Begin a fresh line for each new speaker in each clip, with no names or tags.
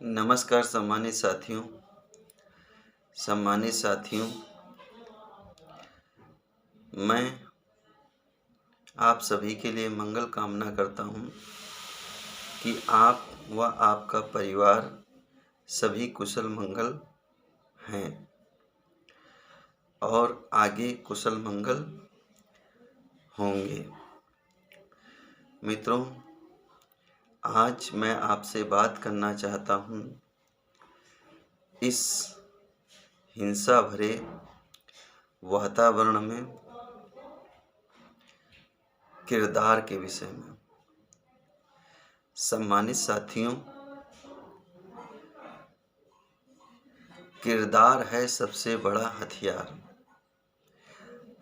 नमस्कार सम्मानित साथियों, मैं आप सभी के लिए मंगल कामना करता हूं कि आप व आपका परिवार सभी कुशल मंगल हैं और आगे कुशल मंगल होंगे। मित्रों, आज मैं आपसे बात करना चाहता हूं इस हिंसा भरे वातावरण में किरदार के विषय में। सम्मानित साथियों, किरदार है सबसे बड़ा हथियार।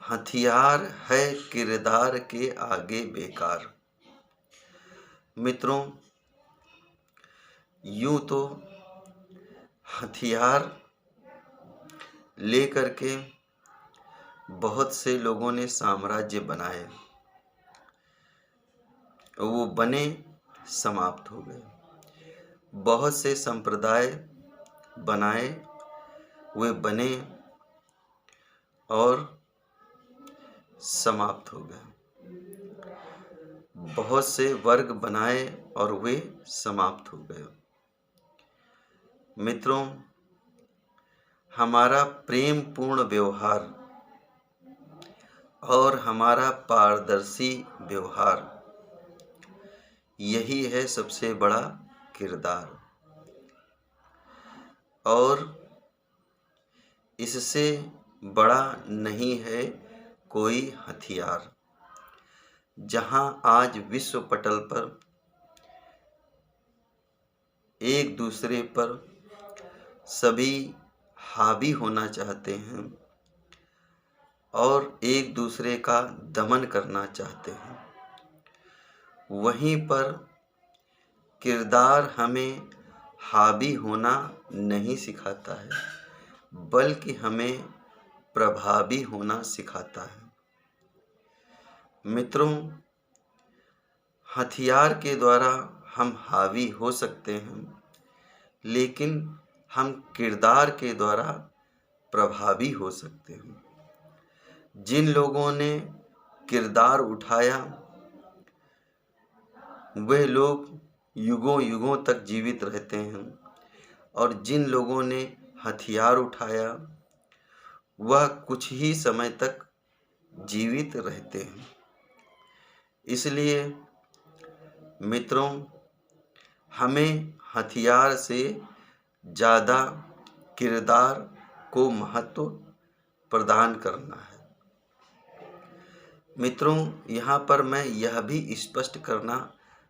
हथियार है किरदार के आगे बेकार। मित्रों, यूं तो हथियार लेकर के बहुत से लोगों ने साम्राज्य बनाए, वो बने, समाप्त हो गए। बहुत से संप्रदाय बनाए, वे बने और समाप्त हो गए। बहुत से वर्ग बनाए और वे समाप्त हो गए। मित्रों, हमारा प्रेम पूर्ण व्यवहार और हमारा पारदर्शी व्यवहार, यही है सबसे बड़ा किरदार। और इससे बड़ा नहीं है कोई हथियार। जहां आज विश्व पटल पर एक दूसरे पर सभी हावी होना चाहते हैं और एक दूसरे का दमन करना चाहते हैं, वहीं पर किरदार हमें हावी होना नहीं सिखाता है, बल्कि हमें प्रभावी होना सिखाता है। मित्रों, हथियार के द्वारा हम हावी हो सकते हैं, लेकिन हम किरदार के द्वारा प्रभावी हो सकते हैं। जिन लोगों ने किरदार उठाया, वे लोग युगों युगों तक जीवित रहते हैं, और जिन लोगों ने हथियार उठाया, वह कुछ ही समय तक जीवित रहते हैं। इसलिए मित्रों, हमें हथियार से ज़्यादा किरदार को महत्व प्रदान करना है। मित्रों, यहाँ पर मैं यह भी स्पष्ट करना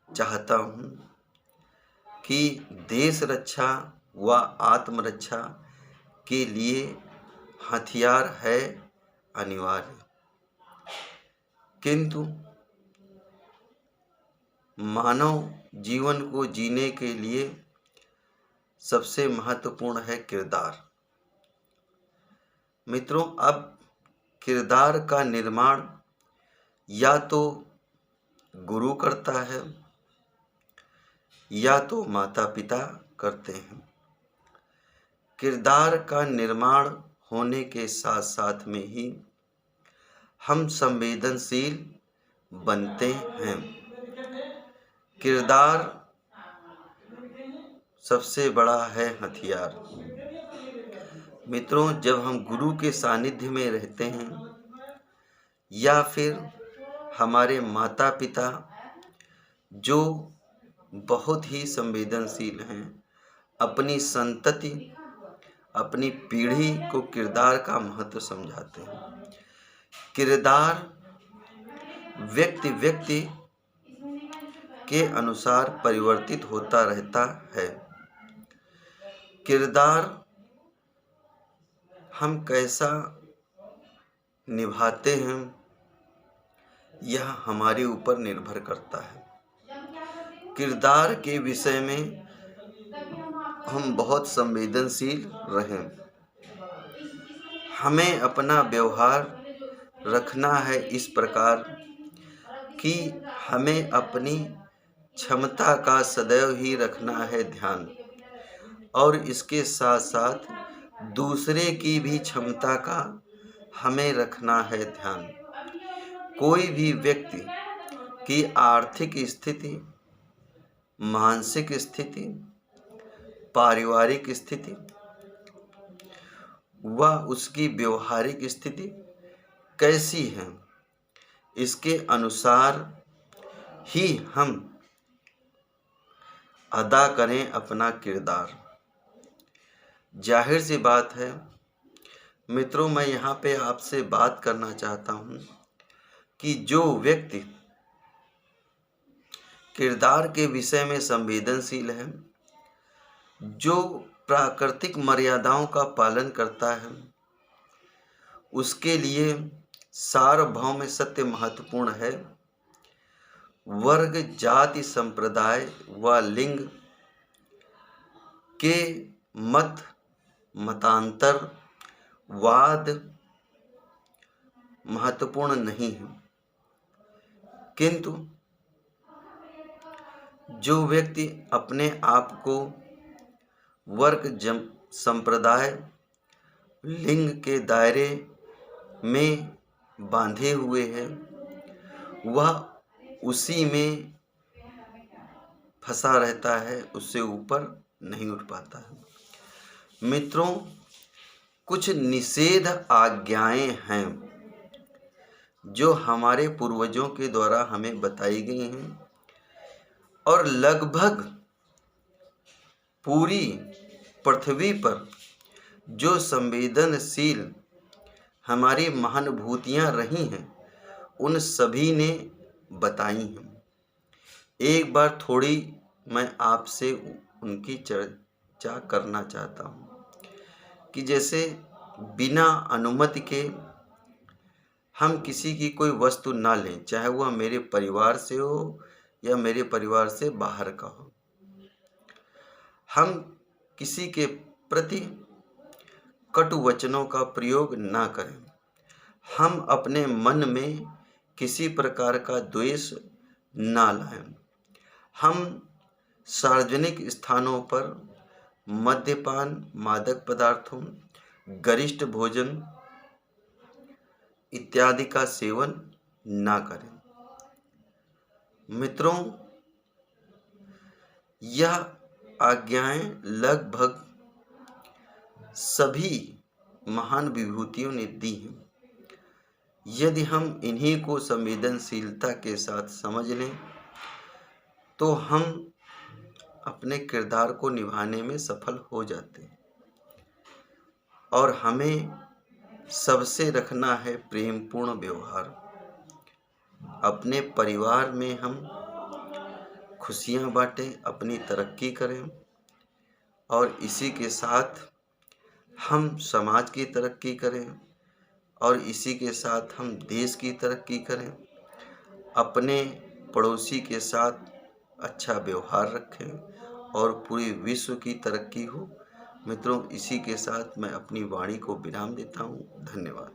चाहता हूँ कि देश रक्षा व आत्मरक्षा के लिए हथियार है अनिवार्य, किंतु मानव जीवन को जीने के लिए सबसे महत्वपूर्ण है किरदार। मित्रों, अब किरदार का निर्माण या तो गुरु करता है या तो माता पिता करते हैं। किरदार का निर्माण होने के साथ साथ में ही हम संवेदनशील बनते हैं। किरदार सबसे बड़ा है हथियार। मित्रों, जब हम गुरु के सानिध्य में रहते हैं या फिर हमारे माता पिता जो बहुत ही संवेदनशील हैं, अपनी संतति, अपनी पीढ़ी को किरदार का महत्व समझाते हैं। किरदार व्यक्ति के अनुसार परिवर्तित होता रहता है। किरदार हम कैसा निभाते हैं, यह हमारे ऊपर निर्भर करता है। किरदार के विषय में हम बहुत संवेदनशील रहें। हमें अपना व्यवहार रखना है इस प्रकार कि हमें अपनी क्षमता का सदैव ही रखना है ध्यान, और इसके साथ साथ दूसरे की भी क्षमता का हमें रखना है ध्यान। कोई भी व्यक्ति की आर्थिक स्थिति, मानसिक स्थिति, पारिवारिक स्थिति व उसकी व्यवहारिक स्थिति कैसी है, इसके अनुसार ही हम अदा करें अपना किरदार। जाहिर सी बात है मित्रों, मैं यहाँ पे आपसे बात करना चाहता हूँ कि जो व्यक्ति किरदार के विषय में संवेदनशील है, जो प्राकृतिक मर्यादाओं का पालन करता है, उसके लिए सार्वभौम सत्य महत्वपूर्ण है। वर्ग, जाति, संप्रदाय व लिंग के मतांतर, वाद महत्वपूर्ण नहीं है, किंतु जो व्यक्ति अपने आप को वर्ग, संप्रदाय, लिंग के दायरे में बांधे हुए है, वह उसी में फंसा रहता है, उससे ऊपर नहीं उठ पाता है। मित्रों, कुछ निषेध आज्ञाएं हैं जो हमारे पूर्वजों के द्वारा हमें बताई गई हैं और लगभग पूरी पृथ्वी पर जो संवेदनशील हमारी महानुभूतियाँ रही हैं, उन सभी ने बताई हैं। एक बार थोड़ी मैं आपसे उनकी चर्चा करना चाहता हूँ कि जैसे बिना अनुमति के हम किसी की कोई वस्तु ना लें, चाहे वह मेरे परिवार से हो या मेरे परिवार से बाहर का हो। हम किसी के प्रति कटु वचनों का प्रयोग ना करें। हम अपने मन में किसी प्रकार का द्वेष ना लाएं। हम सार्वजनिक स्थानों पर मद्यपान, मादक पदार्थों, गरिष्ठ भोजन इत्यादि का सेवन ना करें। मित्रों, यह आज्ञाएं लगभग सभी महान विभूतियों ने दी हैं। यदि हम इन्हीं को संवेदनशीलता के साथ समझ लें तो हम अपने किरदार को निभाने में सफल हो जाते हैं। और हमें सबसे रखना है प्रेमपूर्ण व्यवहार। अपने परिवार में हम खुशियां बांटें, अपनी तरक्की करें और इसी के साथ हम समाज की तरक्की करें और इसी के साथ हम देश की तरक्की करें। अपने पड़ोसी के साथ अच्छा व्यवहार रखें और पूरे विश्व की तरक्की हो। मित्रों, इसी के साथ मैं अपनी वाणी को विराम देता हूँ। धन्यवाद।